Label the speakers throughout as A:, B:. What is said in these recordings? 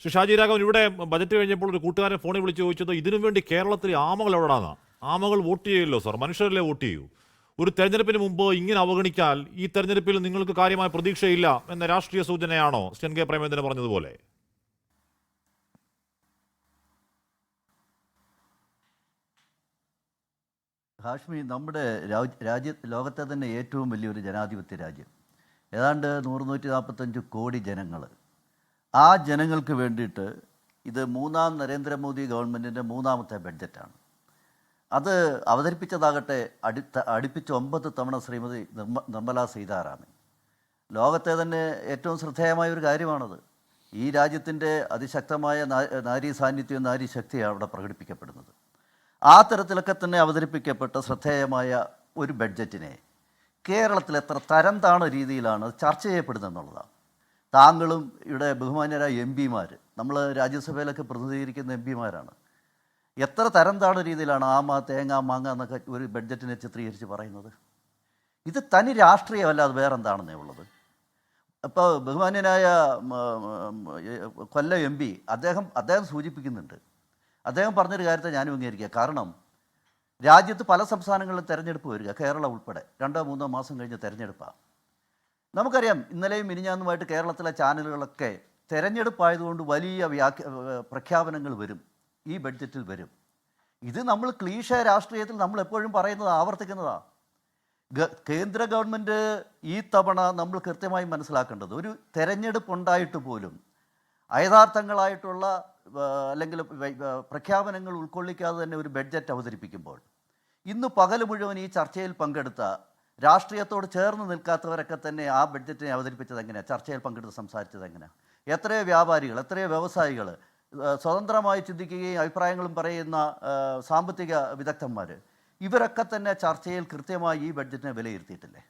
A: ശ്രീ ഷാജി രാഘവൻ, ഇവിടെ ബജറ്റ് കഴിഞ്ഞപ്പോൾ ഒരു കൂട്ടുകാരൻ ഫോണിൽ വിളിച്ച് ചോദിച്ചത് ഇതിനു വേണ്ടി കേരളത്തിൽ ആമകൾ എവിടാന്നാ? ആമകൾ വോട്ട് ചെയ്യല്ലോ സാർ, മനുഷ്യരല്ലേ വോട്ട് ചെയ്യൂ. ഒരു തെരഞ്ഞെടുപ്പിന് മുമ്പ് ഇങ്ങനെ അവഗണിച്ചാൽ ഈ തെരഞ്ഞെടുപ്പിൽ നിങ്ങൾക്ക് കാര്യമായ പ്രതീക്ഷയില്ല എന്ന രാഷ്ട്രീയ സൂചനയാണോ എൻ കെ പ്രേമചന്ദ്രൻ പറഞ്ഞതുപോലെ?
B: ഹാഷ്മി, നമ്മുടെ ലോകത്തെ തന്നെ ഏറ്റവും വലിയൊരു ജനാധിപത്യ രാജ്യം, ഏതാണ്ട് 100-145 കോടി ജനങ്ങൾ. ആ ജനങ്ങൾക്ക് വേണ്ടിയിട്ട് ഇത് മൂന്നാം നരേന്ദ്രമോദി ഗവൺമെൻറ്റിൻ്റെ മൂന്നാമത്തെ ബഡ്ജറ്റാണ്. അത് അവതരിപ്പിച്ചതാകട്ടെ അടുപ്പിച്ച് 9 തവണ ശ്രീമതി നിർമ്മലാ സീതാരാമൻ. ലോകത്തെ തന്നെ ഏറ്റവും ശ്രദ്ധേയമായ ഒരു കാര്യമാണത്. ഈ രാജ്യത്തിൻ്റെ അതിശക്തമായ നാരീ സാന്നിധ്യവും നാരീ ശക്തിയാണ് അവിടെ പ്രകടിപ്പിക്കപ്പെടുന്നത്. ആ തരത്തിലൊക്കെ തന്നെ അവതരിപ്പിക്കപ്പെട്ട ശ്രദ്ധേയമായ ഒരു ബഡ്ജറ്റിനെ കേരളത്തിൽ എത്ര തരം താണ രീതിയിലാണ് ചർച്ച ചെയ്യപ്പെടുന്നതെന്നുള്ളതാണ്. താങ്കളും ഇവിടെ ബഹുമാന്യരായ എം പിമാർ, നമ്മൾ രാജ്യസഭയിലൊക്കെ പ്രതിനിധീകരിക്കുന്ന എം പിമാരാണ്, എത്ര തരം താണ രീതിയിലാണ് ആമ തേങ്ങ മാങ്ങ എന്നൊക്കെ ഒരു ബഡ്ജറ്റിനെ ചിത്രീകരിച്ച് പറയുന്നത്. ഇത് തനി രാഷ്ട്രീയമല്ലാതെ വേറെന്താണെന്നേ ഉള്ളത്. അപ്പോൾ ബഹുമാന്യനായ കൊല്ലം എം പി അദ്ദേഹം സൂചിപ്പിക്കുന്നുണ്ട്. അദ്ദേഹം പറഞ്ഞൊരു കാര്യത്തെ ഞാനും അംഗീകരിക്കുക. കാരണം രാജ്യത്ത് പല സംസ്ഥാനങ്ങളിലും തെരഞ്ഞെടുപ്പ് വരിക, കേരളം ഉൾപ്പെടെ 2-3 മാസം കഴിഞ്ഞ് തെരഞ്ഞെടുപ്പാണ്. നമുക്കറിയാം, ഇന്നലെയും മിനിഞ്ഞാന്നുമായിട്ട് കേരളത്തിലെ ചാനലുകളൊക്കെ തെരഞ്ഞെടുപ്പായതുകൊണ്ട് വലിയ പ്രഖ്യാപനങ്ങൾ വരും, ഈ ബഡ്ജറ്റിൽ വരും. ഇത് നമ്മൾ ക്ലീഷ രാഷ്ട്രീയത്തിൽ നമ്മൾ എപ്പോഴും പറയുന്നത്, ആവർത്തിക്കുന്നതാണ്. കേന്ദ്ര ഗവൺമെൻറ് ഈ തവണ നമ്മൾ കൃത്യമായി മനസ്സിലാക്കേണ്ടത്, ഒരു തെരഞ്ഞെടുപ്പ് ഉണ്ടായിട്ട് പോലും അയഥാർത്ഥങ്ങളായിട്ടുള്ള അല്ലെങ്കിൽ പ്രഖ്യാപനങ്ങൾ ഉൾക്കൊള്ളിക്കാതെ തന്നെ ഒരു ബഡ്ജറ്റ് അവതരിപ്പിക്കുമ്പോൾ, ഇന്ന് പകൽ മുഴുവൻ ഈ ചർച്ചയിൽ പങ്കെടുത്ത രാഷ്ട്രീയത്തോട് ചേർന്ന് നിൽക്കാത്തവരൊക്കെ തന്നെ ആ ബഡ്ജറ്റിനെ അവതരിപ്പിച്ചത് എങ്ങനെയാണ്, ചർച്ചയിൽ പങ്കെടുത്ത് സംസാരിച്ചത് എങ്ങനെയാണ്? എത്രയോ വ്യാപാരികൾ, എത്രയോ വ്യവസായികൾ, സ്വതന്ത്രമായി ചിന്തിക്കുകയും അഭിപ്രായങ്ങളും പറയുന്ന സാമ്പത്തിക വിദഗ്ധന്മാർ, ഇവരൊക്കെ തന്നെ ചർച്ചയിൽ കൃത്യമായി ഈ ബഡ്ജറ്റിനെ വിലയിരുത്തിയിട്ടില്ലേ?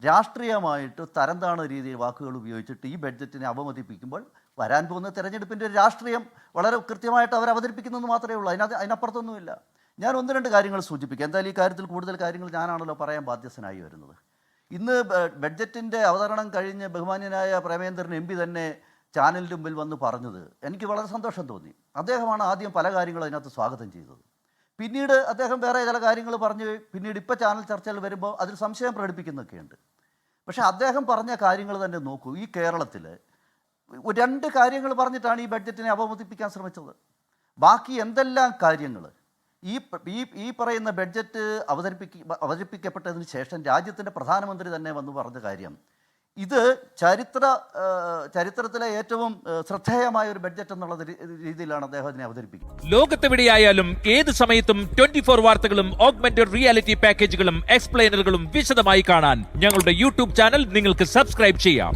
B: രാഷ്ട്രീയമായിട്ട് തരംതാണ രീതിയിൽ വാക്കുകൾ ഉപയോഗിച്ചിട്ട് ഈ ബഡ്ജറ്റിനെ അവമതിപ്പിക്കുമ്പോൾ വരാൻ പോകുന്ന തെരഞ്ഞെടുപ്പിൻ്റെ രാഷ്ട്രീയം വളരെ കൃത്യമായിട്ട് അവർ അവതരിപ്പിക്കുന്നതെന്ന് മാത്രമേ ഉള്ളൂ. അതിനപ്പുറത്തൊന്നുമില്ല. ഞാൻ 1-2 കാര്യങ്ങൾ സൂചിപ്പിക്കാം. എന്തായാലും ഈ കാര്യത്തിൽ കൂടുതൽ കാര്യങ്ങൾ ഞാനാണല്ലോ പറയാൻ ബാധ്യസ്ഥനായി വരുന്നത്. ഇന്ന് ബഡ്ജറ്റിൻ്റെ അവതരണം കഴിഞ്ഞ് ബഹുമാന്യനായ പ്രേമേന്ദ്രൻ എം പി തന്നെ ചാനലിൻ്റെ മുമ്പിൽ വന്ന് പറഞ്ഞത് എനിക്ക് വളരെ സന്തോഷം തോന്നി. അദ്ദേഹമാണ് ആദ്യം പല കാര്യങ്ങളും അതിനകത്ത് സ്വാഗതം ചെയ്തത്. പിന്നീട് അദ്ദേഹം വേറെ ചില കാര്യങ്ങൾ പറഞ്ഞ് പിന്നീട് ഇപ്പോൾ ചാനൽ ചർച്ചകൾ വരുമ്പോൾ അതിൽ സംശയം പ്രകടിപ്പിക്കുന്നൊക്കെയുണ്ട്. പക്ഷേ അദ്ദേഹം പറഞ്ഞ കാര്യങ്ങൾ തന്നെ നോക്കൂ. ഈ കേരളത്തിൽ 2 കാര്യങ്ങൾ പറഞ്ഞിട്ടാണ് ഈ ബഡ്ജറ്റിനെ അവമതിപ്പിക്കാൻ ശ്രമിച്ചത്. ബാക്കി എന്തെല്ലാം കാര്യങ്ങൾ ഈ പറയുന്ന ബഡ്ജറ്റ് അവതരിപ്പിക്കപ്പെട്ടതിന് ശേഷം രാജ്യത്തിൻ്റെ പ്രധാനമന്ത്രി തന്നെ വന്ന് പറഞ്ഞ കാര്യം, ഇത് ചരിത്രത്തിലെ ഏറ്റവും ശ്രദ്ധേയമായ ഒരു ബഡ്ജറ്റ് എന്നുള്ള രീതിയിലാണ് അദ്ദേഹം അതിനെ അവതരിപ്പിക്കുന്നത്.
C: ലോകത്തെവിടെയായാലും ഏത് സമയത്തും 24 വാർത്തകളും ഓഗ്മെന്റഡ് റിയാലിറ്റി പാക്കേജുകളും എക്സ്പ്ലെയിനറുകളും വിശദമായി കാണാൻ ഞങ്ങളുടെ യൂട്യൂബ് ചാനൽ നിങ്ങൾക്ക് സബ്സ്ക്രൈബ് ചെയ്യാം.